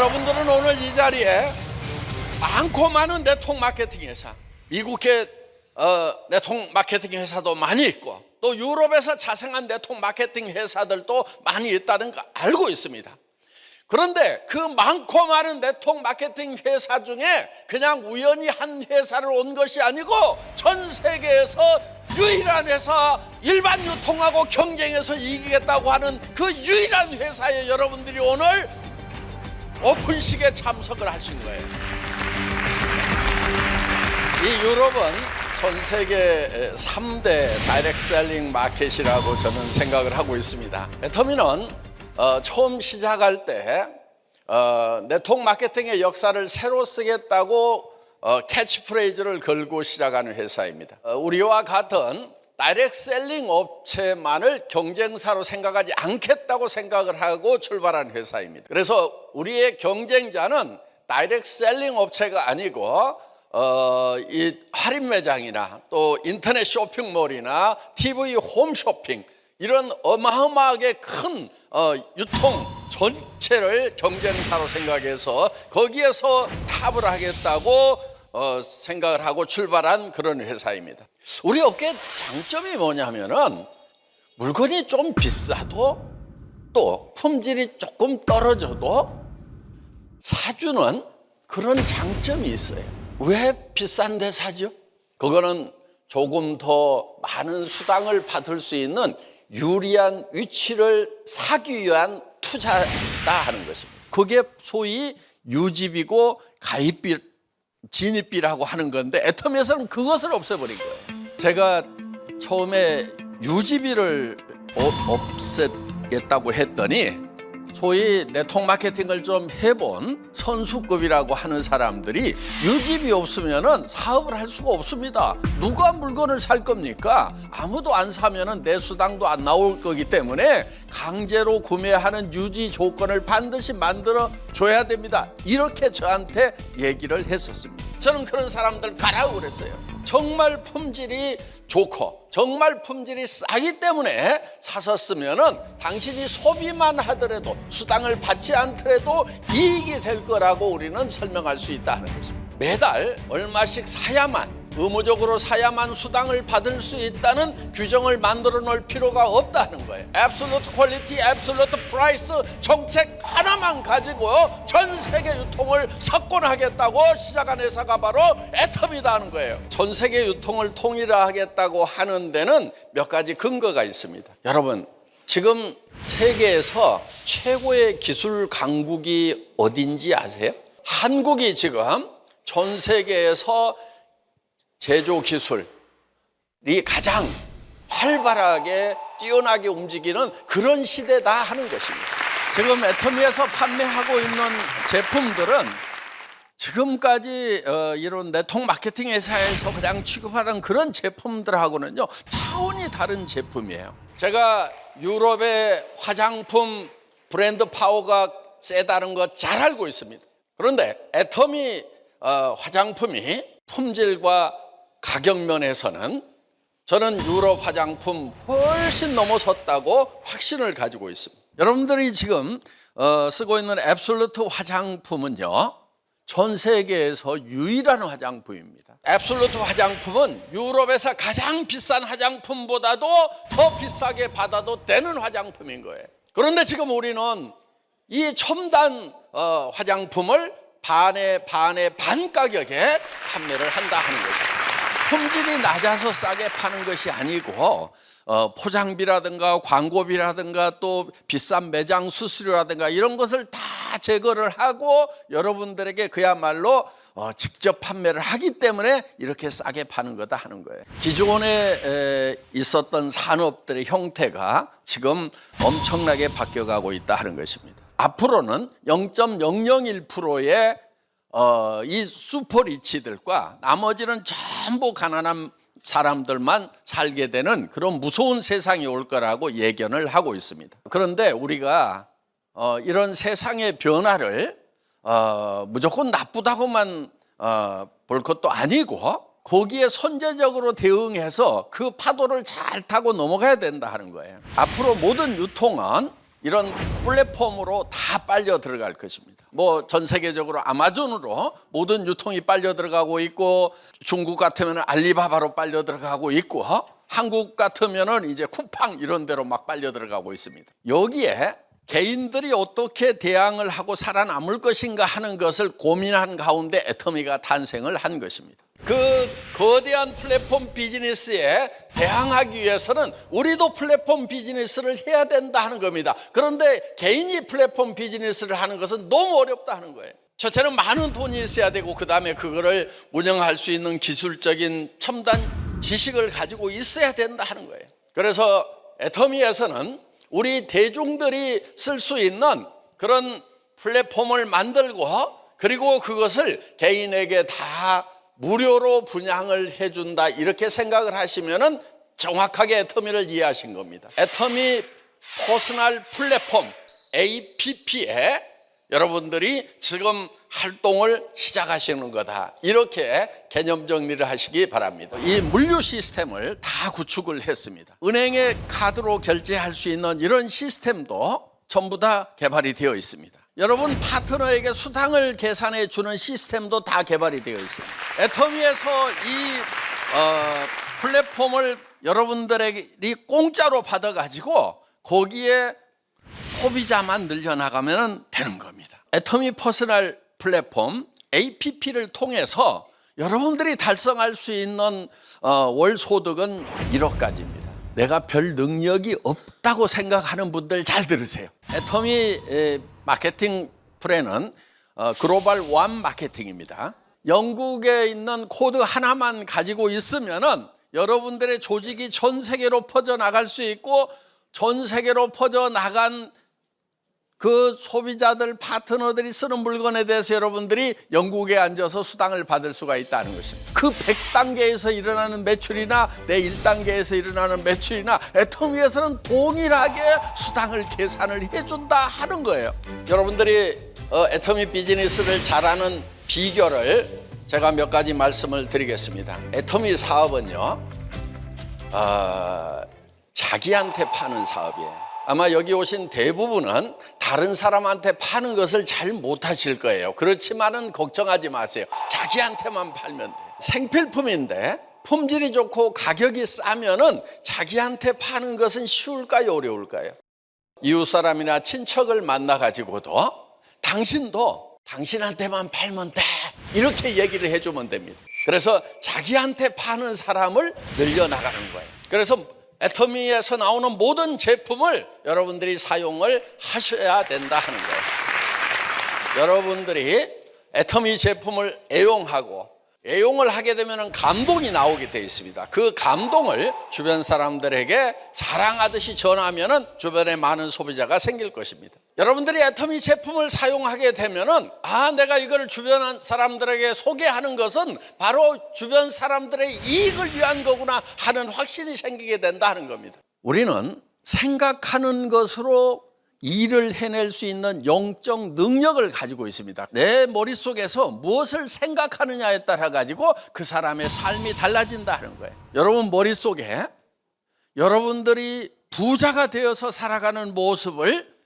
여러분들은 오늘 이 자리에 많고 많은 네트워크 마케팅 회사, 미국의 네트워크 마케팅 회사도 많이 있고 또 유럽에서 자생한 네트워크 마케팅 회사들도 많이 있다는 거 알고 있습니다. 그런데 그 많고 많은 네트워크 마케팅 회사 중에 그냥 우연히 한 회사를 온 것이 아니고 전 세계에서 유일한 회사, 일반 유통하고 경쟁해서 이기겠다고 하는 그 유일한 회사에 여러분들이 오늘 오픈식에 참석을 하신 거예요. 이 유럽은 전 세계 3대 다이렉트 셀링 마켓이라고 저는 생각을 하고 있습니다. 애터미는 처음 시작할 때 네트워크 마케팅의 역사를 새로 쓰겠다고 캐치프레이즈를 걸고 시작하는 회사입니다. 우리와 같은 다이렉트 셀링 업체만을 경쟁사로 생각하지 않겠다고 생각을 하고 출발한 회사입니다. 그래서 우리의 경쟁자는 다이렉트 셀링 업체가 아니고 이 할인 매장이나 또 인터넷 쇼핑몰이나 TV 홈쇼핑 이런 어마어마하게 큰 유통 전체를 경쟁사로 생각해서 거기에서 탑을 하겠다고 생각을 하고 출발한 그런 회사입니다. 우리 업계의 장점이 뭐냐면은 물건이 좀 비싸도 또 품질이 조금 떨어져도 사주는 그런 장점이 있어요. 왜 비싼데 사죠? 그거는 조금 더 많은 수당을 받을 수 있는 유리한 위치를 사기 위한 투자다 하는 것입니다. 그게 소위 유지비고 가입비, 진입비라고 하는 건데 애터미에서는 그것을 없애버린 거예요. 제가 처음에 유지비를 없애겠다고 했더니 소위 네트워크 마케팅을 좀 해본 선수급이라고 하는 사람들이 유지비 없으면은 사업을 할 수가 없습니다. 누가 물건을 살 겁니까? 아무도 안 사면은 내 수당도 안 나올 거기 때문에 강제로 구매하는 유지 조건을 반드시 만들어 줘야 됩니다. 이렇게 저한테 얘기를 했었습니다. 저는 그런 사람들 가라고 그랬어요. 정말 품질이 좋고 정말 품질이 싸기 때문에 사서 쓰면은 당신이 소비만 하더라도 수당을 받지 않더라도 이익이 될 거라고 우리는 설명할 수 있다는 것입니다. 매달 얼마씩 사야만, 의무적으로 사야만 수당을 받을 수 있다는 규정을 만들어 놓을 필요가 없다는 거예요. Absolute Quality, Absolute Price 정책 하나만 가지고 전 세계 유통을 석권하겠다고 시작한 회사가 바로 애터미다 하는 거예요. 전 세계 유통을 통일하겠다고 하는 데는 몇 가지 근거가 있습니다. 여러분, 지금 세계에서 최고의 기술 강국이 어딘지 아세요? 한국이 지금 전 세계에서 제조 기술이 가장 활발하게 뛰어나게 움직이는 그런 시대다 하는 것입니다. 지금 애터미에서 판매하고 있는 제품들은 지금까지 이런 네트워크 마케팅 회사에서 그냥 취급하는 그런 제품들하고는요 차원이 다른 제품이에요. 제가 유럽의 화장품 브랜드 파워가 세다는 거 잘 알고 있습니다. 그런데 애터미 화장품이 품질과 가격 면에서는 저는 유럽 화장품 훨씬 넘어섰다고 확신을 가지고 있습니다. 여러분들이 지금 쓰고 있는 앱솔루트 화장품은요 전 세계에서 유일한 화장품입니다. 앱솔루트 화장품은 유럽에서 가장 비싼 화장품보다도 더 비싸게 받아도 되는 화장품인 거예요. 그런데 지금 우리는 이 첨단 화장품을 반의 반 가격에 판매를 한다 하는 것입니다. 품질이 낮아서 싸게 파는 것이 아니고 포장비라든가 광고비라든가 또 비싼 매장 수수료라든가 이런 것을 다 제거를 하고 여러분들에게 그야말로 직접 판매를 하기 때문에 이렇게 싸게 파는 거다 하는 거예요. 기존에 있었던 산업들의 형태가 지금 엄청나게 바뀌어가고 있다 하는 것입니다. 앞으로는 0.001%의 이 슈퍼리치들과 나머지는 전부 가난한 사람들만 살게 되는 그런 무서운 세상이 올 거라고 예견을 하고 있습니다. 그런데 우리가 이런 세상의 변화를 무조건 나쁘다고만 볼 것도 아니고 거기에 선제적으로 대응해서 그 파도를 잘 타고 넘어가야 된다 하는 거예요. 앞으로 모든 유통은 이런 플랫폼으로 다 빨려 들어갈 것입니다. 뭐 전 세계적으로 아마존으로 모든 유통이 빨려 들어가고 있고, 중국 같으면 알리바바로 빨려 들어가고 있고, 한국 같으면은 이제 쿠팡 이런 데로 막 빨려 들어가고 있습니다. 여기에 개인들이 어떻게 대항을 하고 살아남을 것인가 하는 것을 고민한 가운데 애터미가 탄생을 한 것입니다. 그 거대한 플랫폼 비즈니스에 대항하기 위해서는 우리도 플랫폼 비즈니스를 해야 된다 하는 겁니다. 그런데 개인이 플랫폼 비즈니스를 하는 것은 너무 어렵다 하는 거예요. 첫째는 많은 돈이 있어야 되고, 그 다음에 그거를 운영할 수 있는 기술적인 첨단 지식을 가지고 있어야 된다 하는 거예요. 그래서 애터미에서는 우리 대중들이 쓸 수 있는 그런 플랫폼을 만들고, 그리고 그것을 개인에게 다 무료로 분양을 해준다, 이렇게 생각을 하시면은 정확하게 애터미를 이해하신 겁니다. 애터미 퍼스널 플랫폼 APP에 여러분들이 지금 활동을 시작하시는 거다, 이렇게 개념 정리를 하시기 바랍니다. 이 물류 시스템을 다 구축을 했습니다. 은행에 카드로 결제할 수 있는 이런 시스템도 전부 다 개발이 되어 있습니다. 여러분 파트너에게 수당을 계산해 주는 시스템도 다 개발이 되어 있습니다. 애터미에서 이 플랫폼을 여러분들이 공짜로 받아가지고 거기에 소비자만 늘려나가면 되는 겁니다. 애터미 퍼스널 플랫폼 APP를 통해서 여러분들이 달성할 수 있는 월 소득은 1억까지입니다. 내가 별 능력이 없다고 생각하는 분들 잘 들으세요. 애터미 마케팅 프레는 글로벌 원 마케팅입니다. 영국에 있는 코드 하나만 가지고 있으면은 여러분들의 조직이 전 세계로 퍼져나갈 수 있고, 전 세계로 퍼져나간 그 소비자들, 파트너들이 쓰는 물건에 대해서 여러분들이 영국에 앉아서 수당을 받을 수가 있다는 것입니다. 그 100단계에서 일어나는 매출이나 내 1단계에서 일어나는 매출이나 애터미에서는 동일하게 수당을 계산을 해준다 하는 거예요. 여러분들이 애터미 비즈니스를 잘하는 비결을 제가 몇 가지 말씀을 드리겠습니다. 애터미 사업은요, 자기한테 파는 사업이에요. 아마 여기 오신 대부분은 다른 사람한테 파는 것을 잘 못하실 거예요. 그렇지만은 걱정하지 마세요. 자기한테만 팔면 돼요. 생필품인데 품질이 좋고 가격이 싸면은 자기한테 파는 것은 쉬울까요, 어려울까요? 이웃 사람이나 친척을 만나 가지고도 당신도 당신한테만 팔면 돼, 이렇게 얘기를 해주면 됩니다. 그래서 자기한테 파는 사람을 늘려나가는 거예요. 그래서 애터미에서 나오는 모든 제품을 여러분들이 사용을 하셔야 된다 하는 거예요. 여러분들이 애터미 제품을 애용을 하게 되면 감동이 나오게 되어 있습니다. 그 감동을 주변 사람들에게 자랑하듯이 전하면 주변에 많은 소비자가 생길 것입니다. 여러분들이 애터미 제품을 사용하게 되면 내가 이걸 주변 사람들에게 소개하는 것은 바로 주변 사람들의 이익을 위한 거구나 하는 확신이 생기게 된다 하는 겁니다. 우리는 생각하는 것으로 일을 해낼 수 있는 영적 능력을 가지고 있습니다. 내 머릿속에서 무엇을 생각하느냐에 따라 가지고 그 사람의 삶이 달라진다 하는 거예요. 여러분 머릿속에 여러분들이 부자가 되어서 살아가는 모습을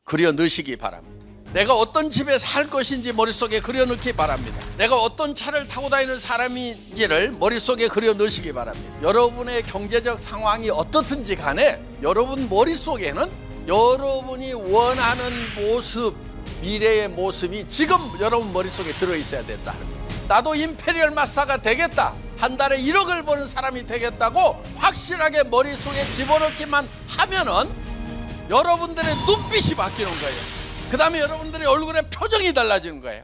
그려 넣으시기 바랍니다. 내가 어떤 집에 살 것인지 머릿속에 그려 넣기 바랍니다. 내가 어떤 차를 타고 다니는 사람인지를 머릿속에 그려 넣으시기 바랍니다. 여러분의 경제적 상황이 어떻든지 간에 여러분 머릿속에는 여러분이 원하는 모습, 미래의 모습이 지금 여러분 머릿속에 들어있어야 된다. 나도 임페리얼 마스터가 되겠다, 한 달에 1억을 버는 사람이 되겠다고 확실하게 머릿속에 집어넣기만 하면은 여러분들의 눈빛이 바뀌는 거예요. 그 다음에 여러분들의 얼굴의 표정이 달라지는 거예요.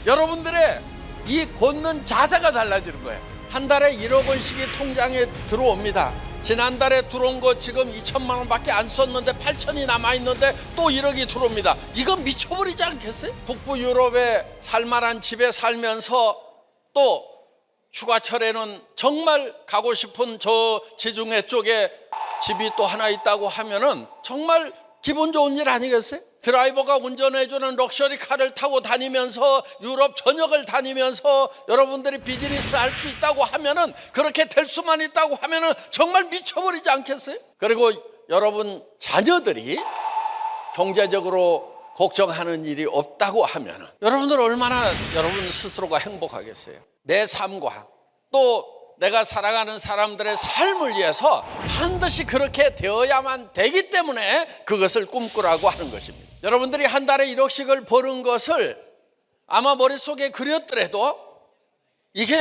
여러분들의 이 걷는 자세가 달라지는 거예요. 한 달에 1억 원씩이 통장에 들어옵니다. 지난달에 들어온 거 지금 2천만 원밖에 안 썼는데 8천이 남아있는데 또 1억이 들어옵니다. 이거 미쳐버리지 않겠어요? 북부 유럽의 살만한 집에 살면서 또 휴가철에는 정말 가고 싶은 저 지중해 쪽에 집이 또 하나 있다고 하면은 정말 기분 좋은 일 아니겠어요? 드라이버가 운전해주는 럭셔리 카를 타고 다니면서 유럽 전역을 다니면서 여러분들이 비즈니스 할 수 있다고 하면은, 그렇게 될 수만 있다고 하면은 정말 미쳐버리지 않겠어요? 그리고 여러분 자녀들이 경제적으로 걱정하는 일이 없다고 하면 여러분들 얼마나 여러분 스스로가 행복하겠어요. 내 삶과 또 내가 살아가는 사람들의 삶을 위해서 반드시 그렇게 되어야만 되기 때문에 그것을 꿈꾸라고 하는 것입니다. 여러분들이 한 달에 1억씩을 버는 것을 아마 머릿속에 그렸더라도 이게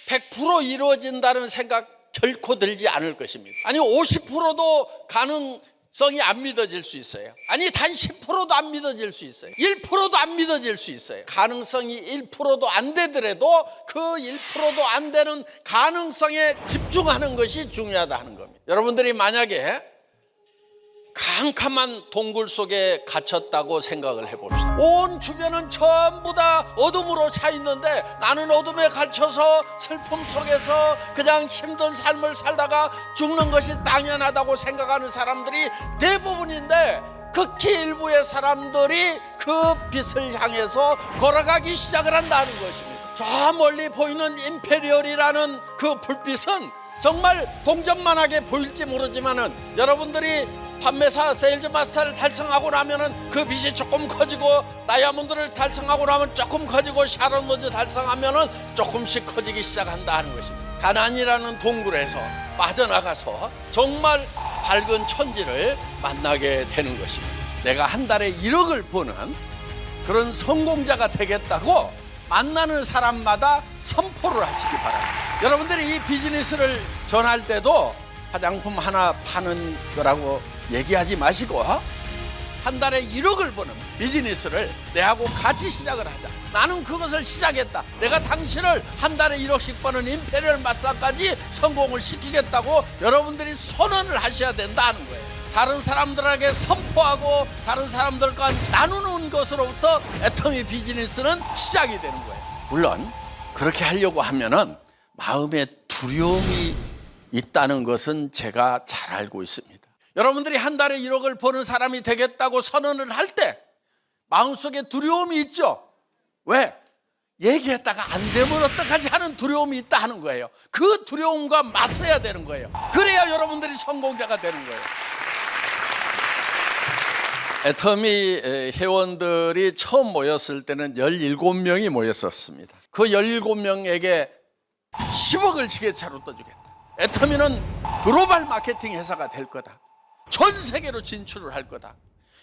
100% 이루어진다는 생각 결코 들지 않을 것입니다. 아니 50%도 가능성이 안 믿어질 수 있어요. 아니 단 10%도 안 믿어질 수 있어요. 1%도 안 믿어질 수 있어요. 가능성이 1%도 안 되더라도 그 1%도 안 되는 가능성에 집중하는 것이 중요하다 하는 겁니다. 여러분들이 만약에 캄캄한 동굴 속에 갇혔다고 생각을 해봅시다. 온 주변은 전부 다 어둠으로 차 있는데 나는 어둠에 갇혀서 슬픔 속에서 그냥 힘든 삶을 살다가 죽는 것이 당연하다고 생각하는 사람들이 대부분인데 극히 일부의 사람들이 그 빛을 향해서 걸어가기 시작을 한다는 것입니다. 저 멀리 보이는 임페리얼이라는 그 불빛은 정말 동전만하게 보일지 모르지만은 여러분들이 판매사 세일즈 마스터를 달성하고 나면은 그 빛이 조금 커지고 다이아몬드를 달성하고 나면 조금 커지고 샤론 로즈 달성하면은 조금씩 커지기 시작한다 하는 것입니다. 가난이라는 동굴에서 빠져나가서 정말 밝은 천지를 만나게 되는 것입니다. 내가 한 달에 1억을 버는 그런 성공자가 되겠다고 만나는 사람마다 선포를 하시기 바랍니다. 여러분들이 이 비즈니스를 전할 때도 화장품 하나 파는 거라고 얘기하지 마시고 한 달에 1억을 버는 비즈니스를 내하고 같이 시작을 하자. 나는 그것을 시작했다. 내가 당신을 한 달에 1억씩 버는 임페리얼 마스터까지 성공을 시키겠다고 여러분들이 선언을 하셔야 된다는 거예요. 다른 사람들에게 선포하고 다른 사람들과 나누는 것으로부터 애터미 비즈니스는 시작이 되는 거예요. 물론 그렇게 하려고 하면은 마음에 두려움이 있다는 것은 제가 잘 알고 있습니다. 여러분들이 한 달에 1억을 버는 사람이 되겠다고 선언을 할 때 마음속에 두려움이 있죠. 왜? 얘기했다가 안 되면 어떡하지 하는 두려움이 있다 하는 거예요. 그 두려움과 맞서야 되는 거예요. 그래야 여러분들이 성공자가 되는 거예요. 애터미 회원들이 처음 모였을 때는 17명이 모였었습니다. 그 17명에게 10억을 지게차로 떠주겠다. 애터미는 글로벌 마케팅 회사가 될 거다. 전 세계로 진출을 할 거다.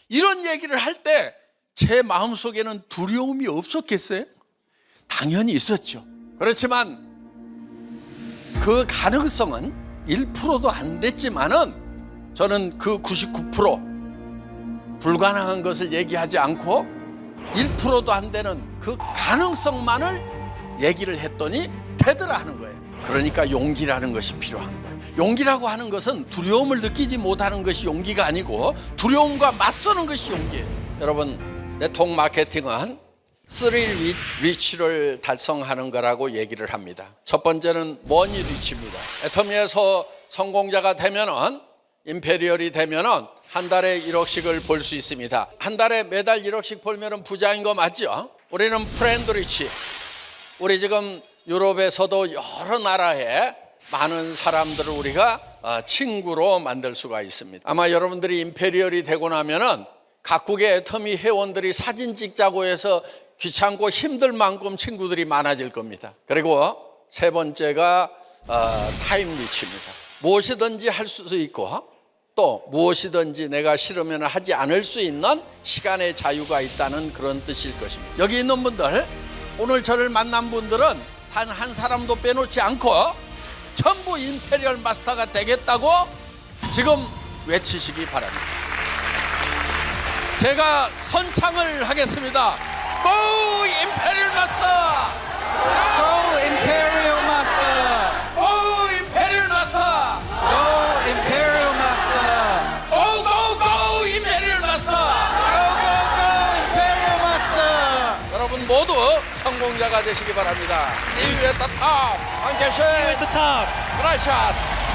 이런 얘기를 할 때 제 마음속에는 두려움이 없었겠어요? 당연히 있었죠. 그렇지만 그 가능성은 1%도 안 됐지만은 저는 그 99% 불가능한 것을 얘기하지 않고 1%도 안 되는 그 가능성만을 얘기를 했더니 되더라 하는 거예요. 그러니까 용기라는 것이 필요한 거예요. 용기라고 하는 것은 두려움을 느끼지 못하는 것이 용기가 아니고 두려움과 맞서는 것이 용기예요. 여러분, 네트워크 마케팅은 3 리치를 달성하는 거라고 얘기를 합니다. 첫 번째는 머니 리치입니다. 애터미에서 성공자가 되면은 임페리얼이 되면은 한 달에 1억씩을 벌 수 있습니다. 한 달에 매달 1억씩 벌면은 부자인 거 맞죠? 우리는 프렌드 리치. 우리 지금 유럽에서도 여러 나라에 많은 사람들을 우리가 친구로 만들 수가 있습니다. 아마 여러분들이 임페리얼이 되고 나면은 각국의 애터미 회원들이 사진 찍자고 해서 귀찮고 힘들 만큼 친구들이 많아질 겁니다. 그리고 세 번째가 타임 리치입니다. 무엇이든지 할 수도 있고 또 무엇이든지 내가 싫으면 하지 않을 수 있는 시간의 자유가 있다는 그런 뜻일 것입니다. 여기 있는 분들, 오늘 저를 만난 분들은 단 한 사람도 빼놓지 않고 전부 임페리얼 마스터가 되겠다고 지금 외치시기 바랍니다. 제가 선창을 하겠습니다. Go 임페리얼 마스터! Go Imperial Master! Go 임페리얼 마스터! Go Imperial Master! Go go go 임페리얼 마스터! Go go go Imperial Master! 여러분 모두 성공자가 되시기 바랍니다. See you at the top. See you at the top. Gracias.